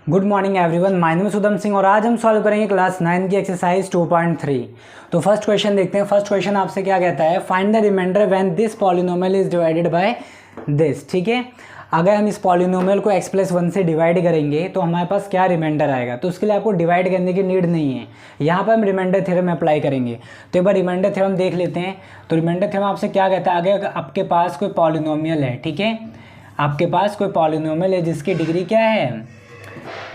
Good morning everyone, my name is Sudam Singh और आज हम सॉल्व करेंगे क्लास 9 की एक्सरसाइज 2.3। तो फर्स्ट क्वेश्चन देखते हैं। फर्स्ट क्वेश्चन आपसे क्या कहता है, find the remainder when this polynomial is divided by this. ठीक है, अगर हम इस पॉलिनोमियल को x+1 से डिवाइड करेंगे तो हमारे पास क्या रिमाइंडर आएगा। तो उसके लिए आपको डिवाइड करने की नीड नहीं है, यहाँ पर हम रिमाइंडर थ्योरम अप्लाई करेंगे। तो एक बार रिमाइंडर थ्योरम देख लेते हैं। तो रिमाइंडर थ्योरम आपसे क्या कहता है, अगर आपके पास कोई पॉलिनोमियल है, ठीक है, आपके पास कोई पॉलिनोमियल है जिसकी डिग्री क्या है,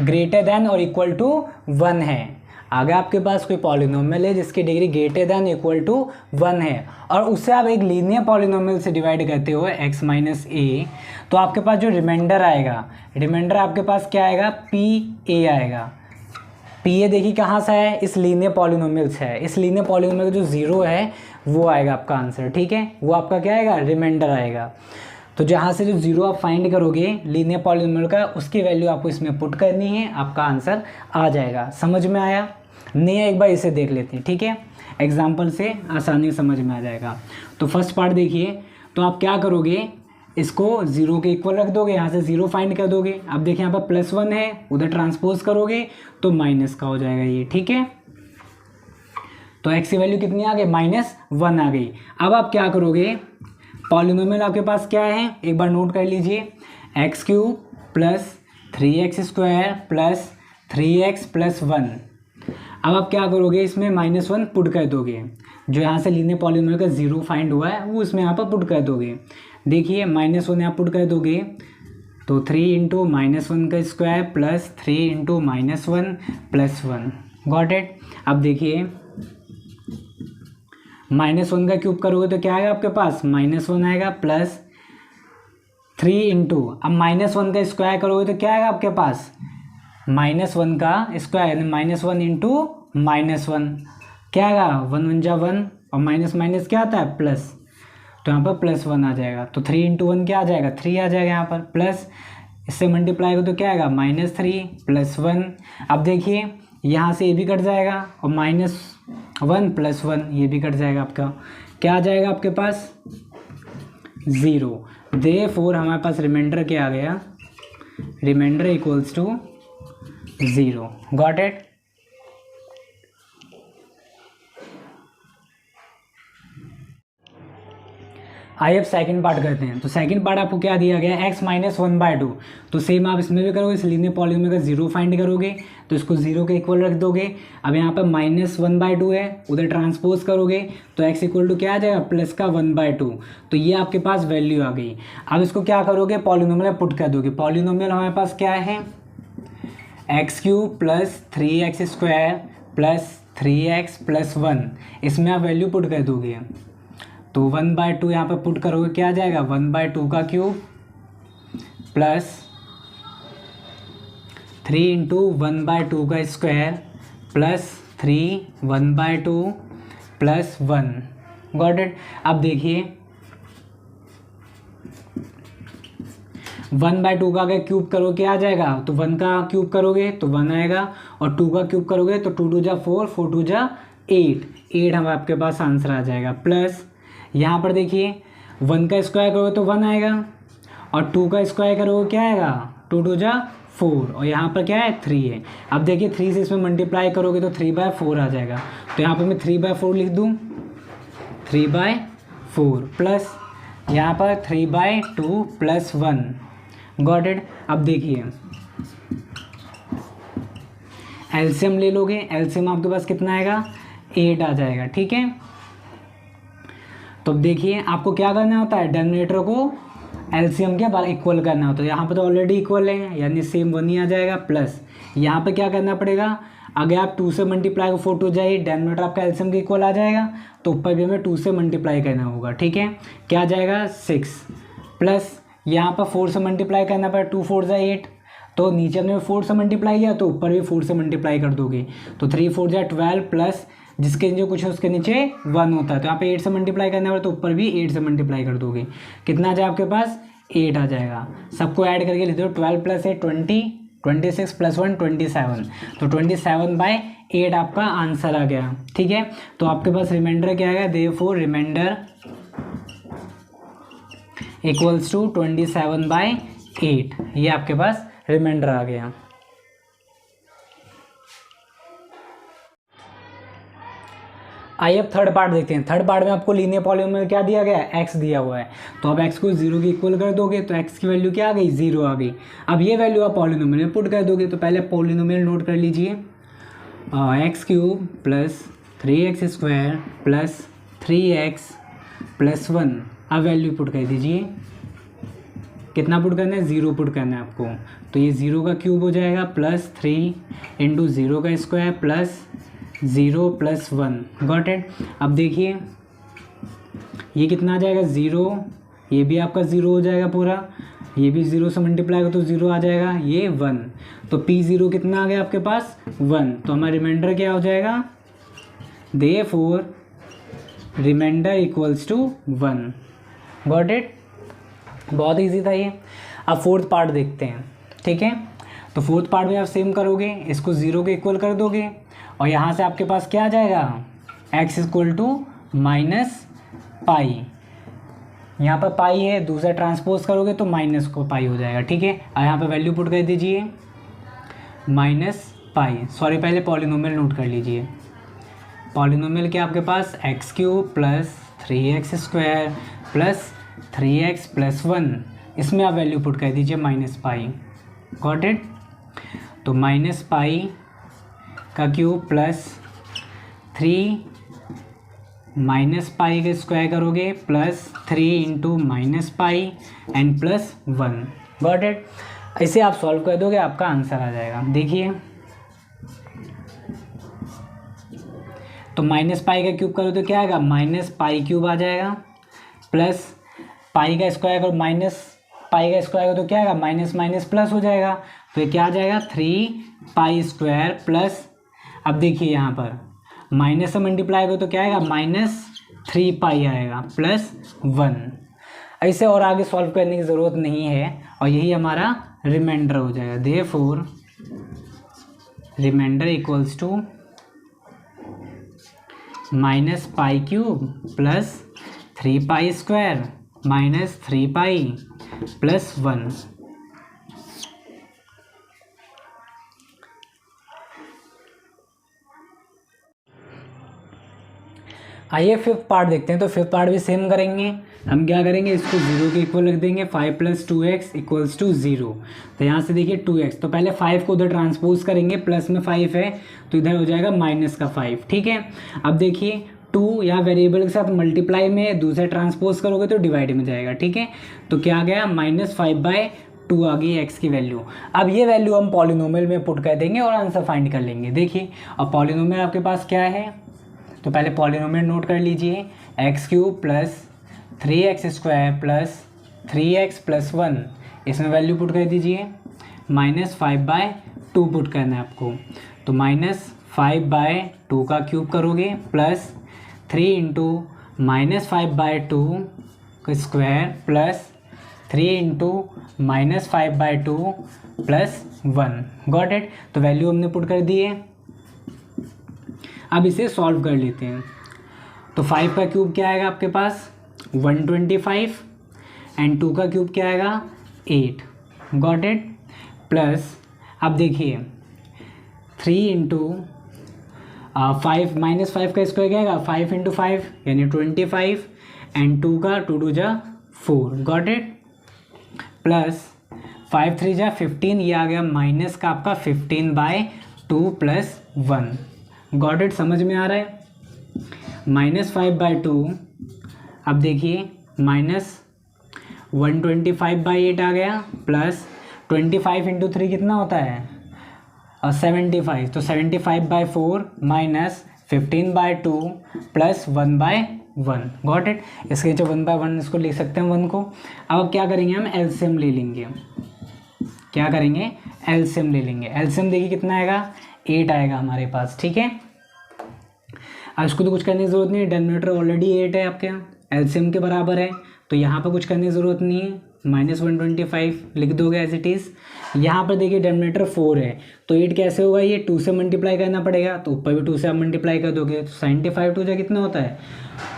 ग्रेटर देन और इक्वल टू 1 है। अगर आपके पास कोई पॉलिनोमियल है जिसकी degree greater than equal to 1 है और उससे आप एक लीनियर पॉलिनोमियल से डिवाइड करते हो x माइनस ए, तो आपके पास जो रिमाइंडर आएगा, रिमाइंडर आपके पास क्या आएगा, पी ए आएगा। पी ए देखिए कहाँ से है, इस लीनियर पॉलिनोमियल से है। इस लीनियर पॉलिनोमियल का जो जीरो है वो आएगा आपका आंसर। ठीक है, वो आपका क्या आएगा, रिमाइंडर आएगा। तो जहाँ से जो जीरो आप फाइंड करोगे लीनियर पॉलिनोमियल का, उसकी वैल्यू आपको इसमें पुट करनी है, आपका आंसर आ जाएगा। समझ में आया नहीं है, एक बार इसे देख लेते हैं। ठीक है, एग्जाम्पल से आसानी समझ में आ जाएगा। तो फर्स्ट पार्ट देखिए, तो आप क्या करोगे, इसको जीरो के इक्वल रख दोगे, यहाँ से जीरो फाइंड कर दोगे। अब देखिए यहाँ पर +1 है, उधर ट्रांसपोज करोगे तो माइनस का हो जाएगा ये। ठीक है, तो x की वैल्यू कितनी आ गई, -1 आ गई। अब आप क्या करोगे, पॉलिनोमियल आपके पास क्या है, एक बार नोट कर लीजिए, x³ + 3x² + 3x + 1। अब आप क्या करोगे, इसमें -1 पुट कर दोगे। जो यहाँ से लीनियर पॉलिनोमियल का जीरो फाइंड हुआ है वो इसमें यहाँ पर पुट कर दोगे। देखिए -1 यहाँ पुट कर दोगे तो 3 × -1² + 3 × -1 + 1। Got it. अब देखिए -1 का क्यूब करोगे तो क्या आएगा आपके पास, -1 आएगा प्लस 3 × अब -1 का स्क्वायर करोगे तो क्या आएगा आपके पास, -1 का स्क्वायर यानी -1 × -1 क्या आएगा, 1 × 1 = 1 और माइनस माइनस क्या आता है, प्लस। तो यहाँ पर +1 आ जाएगा। तो 3 × 1 क्या आ जाएगा, 3 आ जाएगा यहाँ पर, प्लस इससे मल्टीप्लाई हो तो क्या आएगा, -3 + 1। अब देखिए यहाँ से ये भी कट जाएगा और -1 + 1 ये भी कट जाएगा। आपका क्या आ जाएगा आपके पास, 0। देयरफॉर हमारे पास रिमाइंडर क्या आ गया, remainder equals to 0। Got it. आइए अब सेकंड पार्ट करते हैं। तो सेकंड पार्ट आपको क्या दिया गया है, x - 1/2। तो सेम आप इसमें भी करोगे, इस लीनियर पॉलिनोमियल का जीरो फाइंड करोगे तो इसको जीरो के इक्वल रख दोगे। अब यहाँ पर -1/2 है, उधर ट्रांसपोज करोगे तो x = क्या आ जाएगा, प्लस का 1/2। तो ये आपके पास वैल्यू आ गई। अब इसको क्या करोगे, पॉलिनोमियल पुट कर दोगे। पॉलिनोमियल हमारे पास क्या है, x³ + 3x² + 3x + 1। इसमें आप वैल्यू पुट कर दोगे तो 1/2 यहाँ पर पुट करोगे, क्या आ जाएगा, 1/2 का क्यूब प्लस 3 × 1/2 का स्क्वायर प्लस 3 1/2 + 1। Got it. अब देखिए 1/2 का अगर क्यूब करो क्या आ जाएगा, तो 1 का क्यूब करोगे तो 1 आएगा और 2 का क्यूब करोगे तो 2 × 2 = 4, 4 × 2 = 8 हम आपके पास आंसर आ जाएगा। प्लस यहाँ पर देखिए 1 का स्क्वायर करोगे तो 1 आएगा और 2 का स्क्वायर करोगे क्या आएगा, 2 × 2 = 4 और यहाँ पर क्या है, 3 है। अब देखिए 3 से इसमें मल्टीप्लाई करोगे तो 3/4 आ जाएगा। तो यहाँ पर मैं 3/4 लिख दूँ, 3/4 प्लस यहाँ पर 3/2 + 1। Got it. अब देखिए एलसीएम ले लोगे, एलसीएम आपके पास कितना आएगा, 8 आ जाएगा। ठीक है, तो अब देखिए आपको क्या करना होता है, डिनोमिनेटर को एलसीएम के बार इक्वल करना होता है। यहाँ पर तो ऑलरेडी इक्वल है यानी सेम 1 ही आ जाएगा। प्लस यहाँ पे क्या करना पड़ेगा, अगर आप 2 से मल्टीप्लाई को 4 टू जाए, डिनोमिनेटर आपका एलसीएम के इक्वल आ जाएगा तो ऊपर भी हमें 2 से मल्टीप्लाई करना होगा। ठीक है, क्या आ जाएगा, 6 प्लस यहाँ पर 4 से मल्टीप्लाई करना पड़ेगा, 2 × 4 = 8। तो नीचे हमने 4 से मल्टीप्लाई किया तो ऊपर भी 4 से मल्टीप्लाई कर दोगे तो 3 × 4 = 12 प्लस जिसके जो कुछ है उसके नीचे 1 होता है तो यहाँ पे 8 से मल्टीप्लाई करना पड़ेगा तो ऊपर भी 8 से मल्टीप्लाई कर दोगे। कितना आ जाए आपके पास, 8 आ जाएगा। सबको ऐड करके लिख दो, 12 + 8 20, 26 + 1 27। तो 27/8 आपका आंसर आ गया। ठीक है, तो आपके पास रिमाइंडर क्या आएगा, देयरफॉर रिमाइंडर = 27/8। ये आपके पास रिमाइंडर आ गया। आइए अब थर्ड पार्ट देखते हैं। थर्ड पार्ट में आपको लीनियर पॉलीनोमियल क्या दिया गया है, एक्स दिया हुआ है। तो अब एक्स को 0 के इक्वल कर दोगे तो एक्स की वैल्यू क्या आ गई, 0 आ गई। अब ये वैल्यू आप पॉलीनोमियल में पुट कर दोगे। तो पहले पॉलीनोमियल नोट कर लीजिए, x cube plus 3x square plus 3x plus 1। अब वैल्यू पुट कर दीजिए, कितना पुट करना है, 0 पुट करना है आपको। तो ये 0 का क्यूब हो जाएगा प्लस 3 इंटू 0 का square plus 0 plus 1। Got it. अब देखिए ये कितना आ जाएगा, 0, ये भी आपका 0 हो जाएगा पूरा, ये भी 0 से मल्टीप्लाई हो तो 0 आ जाएगा, ये 1। तो P0 कितना आ गया आपके पास, 1। तो हमारा रिमाइंडर क्या हो जाएगा, therefore remainder equals to 1। Got it. बहुत इजी था ये। अब फोर्थ पार्ट देखते हैं, ठीक है। तो फोर्थ पार्ट में आप सेम करोगे, इसको 0 के इक्वल कर दोगे और यहाँ से आपके पास क्या आ जाएगा, x equal to minus pi. यहाँ पर पाई है, दूसरा ट्रांसपोज करोगे तो माइनस को पाई हो जाएगा, ठीक है। और यहाँ पर वैल्यू पुट कर दीजिए माइनस पाई। सॉरी, पहले पॉलिनोमियल नोट कर लीजिए। पॉलिनोमियल क्या आपके पास, x cube plus 3x square plus 3x plus 1। इसमें आप वैल्यू पुट कर दीजिए माइनस पाई। Got it. तो माइनस पाई का क्यूब प्लस 3 माइनस पाई का स्क्वायर करोगे plus 3 into minus pi and plus 1। Got it. ऐसे आप सॉल्व कर दोगे, आपका आंसर आ जाएगा। देखिए तो माइनस पाई का क्यूब करो तो क्या आएगा, माइनस पाई क्यूब आ जाएगा प्लस पाई का स्क्वायर करो, माइनस पाई का स्क्वायर करो तो क्या आएगा, माइनस माइनस प्लस हो जाएगा। तो ये क्या आ जाएगा, 3 पाई स्क्वायर प्लस, अब देखिए यहाँ पर माइनस से मल्टीप्लाई करो तो क्या आएगा, माइनस 3 पाई आएगा प्लस 1। ऐसे और आगे सॉल्व करने की ज़रूरत नहीं है और यही हमारा रिमाइंडर हो जाएगा। Therefore remainder equals to minus pi cube plus 3 pi square minus 3 pi plus 1। आइए फिफ्थ पार्ट देखते हैं। तो फिफ्थ पार्ट भी सेम करेंगे। हम क्या करेंगे, इसको 0 के इक्वल रख देंगे। 5 प्लस 2x इक्वल्स टू 0। तो यहाँ से देखिए 2x, तो पहले 5 को उधर ट्रांसपोज करेंगे, प्लस में 5 है तो इधर हो जाएगा माइनस का 5, ठीक है। अब देखिए 2 यहाँ वेरिएबल के साथ मल्टीप्लाई में, दूसरा ट्रांसपोज करोगे तो डिवाइड में जाएगा, ठीक है। तो क्या आ गया, -5/2 आ गई एक्स की वैल्यू। अब ये वैल्यू हम पॉलिनोमियल में पुट कर देंगे और आंसर फाइंड कर लेंगे। देखिए अब पॉलिनोमियल आपके पास क्या है, तो पहले पॉलिनोमियल नोट कर लीजिए, x cube plus 3x square plus 3x plus 1। इसमें वैल्यू पुट कर दीजिए, -5/2 पुट करना है आपको। तो -5/2 का क्यूब करोगे प्लस 3 इंटू -5/2 का square plus 3 into -5/2 plus 1। Got it. तो वैल्यू हमने पुट कर दी है। अब इसे सॉल्व कर लेते हैं। तो 5 का क्यूब क्या आएगा आपके पास, 125 एंड 2 का क्यूब क्या आएगा, 8। Got it. प्लस अब देखिए 3 इंटू 5 -5 का स्क्वायर क्या आएगा, 5 इंटू 5 यानी 25 एंड 2 का 2 2 जा 4। Got it. प्लस 5 3 जा 15, ये आ गया माइनस का आपका 15/2 प्लस 1। Got it. समझ में आ रहा है, -5/2। अब देखिए -125/8 आ गया प्लस 25 इंटू 3 कितना होता है, और 75, तो 75/4 माइनस 15/2 प्लस 1/1। Got it. इसके जो 1/1 इसको लिख सकते हैं 1 को। अब क्या करेंगे, हम एलसीएम ले लेंगे। क्या करेंगे, एलसीएम ले लेंगे। एलसीएम देखिए कितना आएगा, 8 आएगा हमारे पास, ठीक है। अब इसको तो कुछ करने की ज़रूरत नहीं है, डिनोमिनेटर ऑलरेडी 8 है आपके, एलसीएम के बराबर है, तो यहाँ पर कुछ करने की ज़रूरत नहीं है। -125 लिख दोगे एज इट इज़। यहाँ पर देखिए डिनोमिनेटर 4 है, तो 8 कैसे होगा, ये 2 से मल्टीप्लाई करना पड़ेगा, तो ऊपर भी 2 से आप मल्टीप्लाई कर दोगे। तो 75 2 कितना होता है,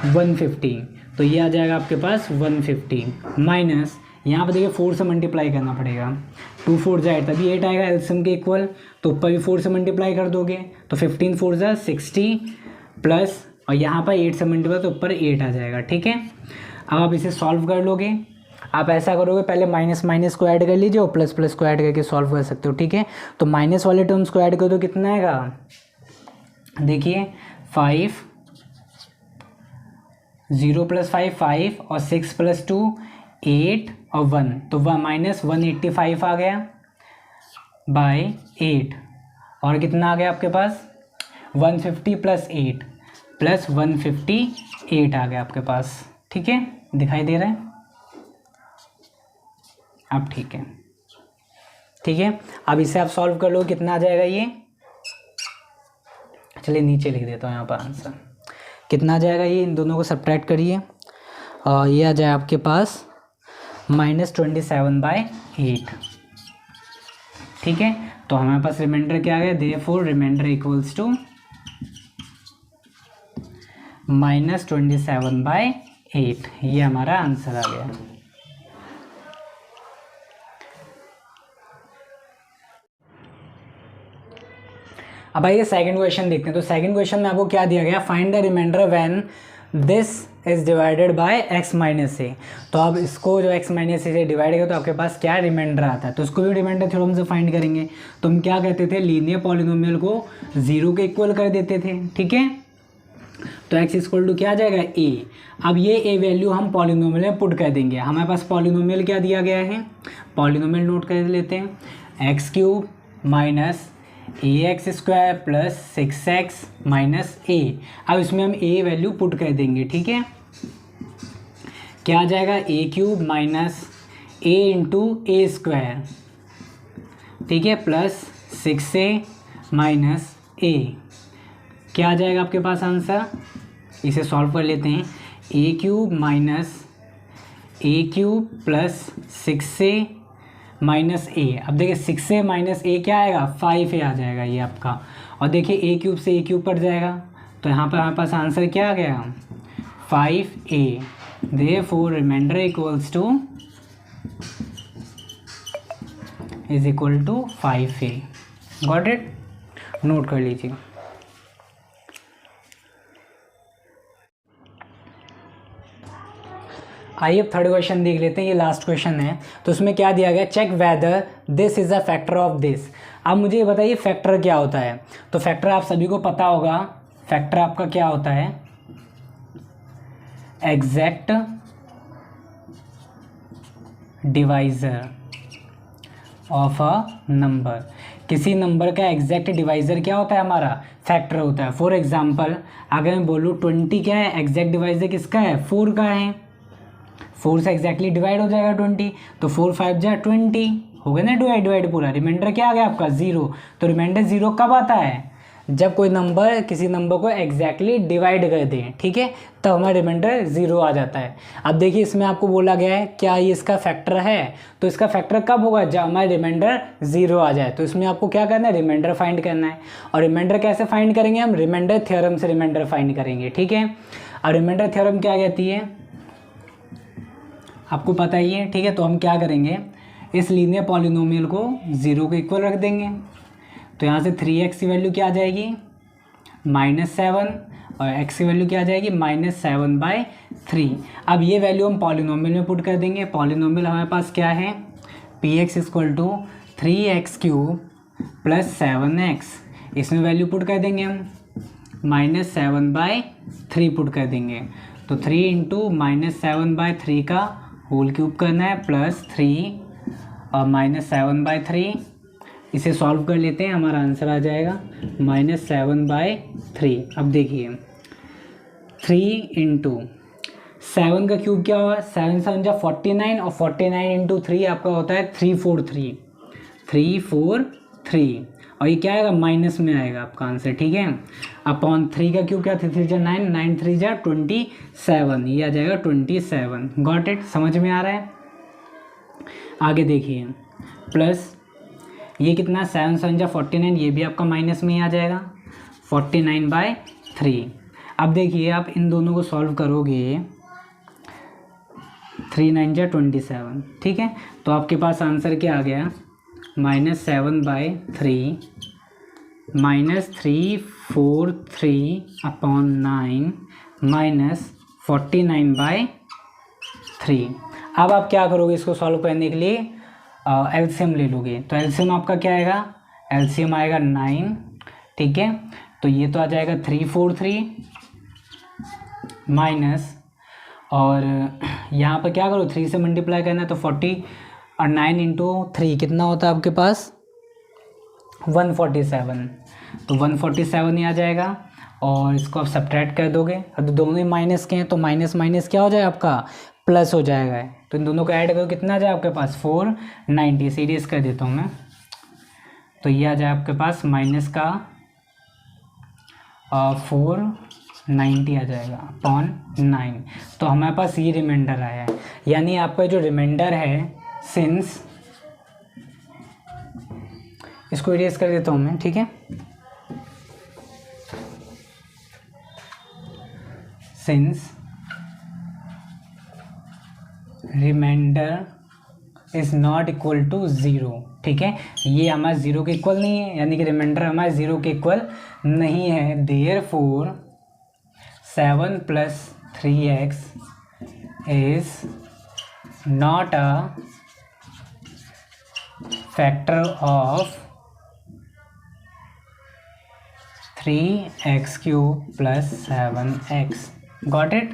150। तो ये आ जाएगा आपके पास 150 माइनस, यहाँ पर देखिए 4 से मल्टीप्लाई करना पड़ेगा, 2 4 जाए तभी 8 आएगा एलसीएम के इक्वल। तो ऊपर भी 4 से मल्टीप्लाई कर दोगे, तो 15 4 जा 60 प्लस और यहाँ पर 8 से मल्टीप्लाई तो ऊपर 8 आ जाएगा। ठीक है, अब आप इसे सॉल्व कर लोगे। आप ऐसा करोगे, पहले माइनस माइनस को ऐड कर लीजिए और प्लस प्लस को ऐड करके सॉल्व कर सकते हो। ठीक है, तो माइनस वाले टर्म्स को ऐड करो तो कितना आएगा, देखिए 5, 0 + 5 5 और 6 + 2 8 और 1, तो -185 आ गया बाय 8। और कितना आ गया आपके पास 150 + 8 + 158 आ गया आपके पास। ठीक है, दिखाई दे रहा है अब? ठीक है, ठीक है, अब इसे आप सॉल्व कर लो, कितना आ जाएगा ये, चलिए नीचे लिख देता हूँ यहाँ पर आंसर। कितना आ जाएगा ये, इन दोनों को सब्ट्रैक्ट करिए और ये आ जाए आपके पास -27/8। ठीक है, तो हमारे पास रिमाइंडर क्या आ गया, देयरफॉर रिमाइंडर इक्वल्स टू -27/8। ये हमारा आंसर आ गया। अब आइए सेकंड क्वेश्चन देखते हैं। तो सेकंड क्वेश्चन में आपको क्या दिया गया, find the remainder when this is divided by x - a। तो अब इसको जो x - a से डिवाइड करें तो आपके पास क्या रिमाइंडर आता है, तो इसको भी रिमाइंडर थ्योरम से फाइंड करेंगे। तो हम क्या कहते थे, लीनियर पॉलिनोमियल को 0 के इक्वल कर देते थे। ठीक है, तो x = क्या आ जाएगा a। अब ये a वैल्यू हम पॉलिनोमियल में पुट कर देंगे। हमारे पास पॉलिनोमियल क्या दिया गया है, पॉलिनोमियल नोट कर लेते हैं, x³ - ax² + 6x - a। अब इसमें हम a वैल्यू पुट कर देंगे। ठीक है, क्या आ जाएगा, a³ - a × a², ठीक है, + 6a - a। क्या आ जाएगा आपके पास आंसर, इसे सॉल्व कर लेते हैं। a³ - a³ + 6a - a। अब देखिए 6a - a क्या आएगा, 5a आ जाएगा ये आपका। और देखिए a³ से a³ कट जाएगा, तो यहाँ पर हमारे पास आंसर क्या आ गया, 5a। Therefore remainder equals to = 5a। Got it, note कर लीजिए। आइए अब थर्ड क्वेश्चन देख लेते हैं, ये लास्ट क्वेश्चन है। तो उसमें क्या दिया गया, check whether this is a factor of this. अब मुझे ये बताइए फैक्टर क्या होता है। तो फैक्टर आप सभी को पता होगा, फैक्टर आपका क्या होता है, exact divisor of a number. किसी नंबर का एग्जैक्ट डिवाइजर क्या होता है, हमारा फैक्टर होता है। फॉर एग्जाम्पल अगर मैं बोलूँ 20 क्या है, एग्जैक्ट डिवाइजर किसका है, 4 का है। 4 से एग्जैक्टली डिवाइड हो जाएगा 20, तो 4 5 जा 20 हो गया ना, डिवाइड पूरा। रिमाइंडर क्या आ गया आपका 0। तो रिमाइंडर 0 कब आता है, जब कोई नंबर किसी नंबर को एग्जैक्टली डिवाइड कर दे। ठीक है, तब हमारा रिमाइंडर 0 आ जाता है। अब देखिए इसमें आपको बोला गया है क्या ये इसका फैक्टर है, तो इसका फैक्टर कब होगा, जब हमारा रिमाइंडर 0 आ जाए। तो इसमें आपको क्या करना है, रिमाइंडर फाइंड करना है। और रिमाइंडर कैसे फाइंड करेंगे, हम रिमाइंडर थ्योरम से रिमाइंडर फाइंड करेंगे। ठीक है, और रिमाइंडर थ्योरम क्या कहती है आपको पता ही है। ठीक है, तो हम क्या करेंगे, इस लीनियर पॉलिनोमियल को 0 के इक्वल रख देंगे। तो यहाँ से 3x की वैल्यू क्या आ जाएगी, -7, और x की वैल्यू क्या आ जाएगी, -7/3। अब ये वैल्यू हम पॉलिनोमियल में पुट कर देंगे। पॉलिनोमियल हमारे पास क्या है, px = 3x³ + 7x। इसमें वैल्यू पुट कर देंगे हम, -7/3 पुट कर देंगे। तो 3 × -7/3 का होल क्यूब करना है, +3 और -7/3। इसे सॉल्व कर लेते हैं, हमारा आंसर आ जाएगा -7/3। अब देखिए 3 × 7 का क्यूब क्या हुआ, 7 7 जा 49, और 49 × 3 आपका होता है 343। और ये क्या आएगा, माइनस में आएगा आपका आंसर। ठीक है, अपॉन 3 का क्यूब क्या, 3 3 जा 9, 9 3 जा 27, ये आ जाएगा 27। गॉट इट, समझ में आ रहा है। आगे देखिए प्लस ये कितना, 7 7 जा 49, ये भी आपका माइनस में ही आ जाएगा, 49/3। अब देखिए आप इन दोनों को सॉल्व करोगे, 3 9 जा 27। ठीक है, तो आपके पास आंसर क्या आ गया, -7/3 -343/9 -49/3। अब आप क्या करोगे इसको सॉल्व करने के लिए? एलसीएम ले लोगे। तो एलसीएम आपका क्या आएगा? एलसीएम आएगा 9, ठीक है। तो ये तो आ जाएगा 343 माइनस, और यहाँ पर क्या करो 3 से मल्टीप्लाई करना है तो 40, और 9 इंटू 3 कितना होता है आपके पास? 147। तो 147 ही आ जाएगा, और इसको आप सब्ट्रैक्ट कर दोगे। अब दोनों ही माइनस के हैं तो माइनस माइनस क्या हो जाएगा आपका? प्लस हो जाएगा। तो इन दोनों को ऐड करो, कितना आ जाए आपके पास? 490। सीरीज कर देता हूँ मैं। तो ये आ जाए आपके पास माइनस का 490 आ जाएगा अपॉन 9। तो हमारे पास ये रिमाइंडर आया है। यानी आपका जो रिमाइंडर है, सिंस, इसको इरेज कर देता हूँ मैं, ठीक है। Since remainder is not equal to 0, ठीक है। ये हमारे 0 के इक्वल नहीं है, यानी कि रिमाइंडर हमारे 0 के इक्वल नहीं है। Therefore 7 + 3x is not a factor of 3x³ + 7x। Got it?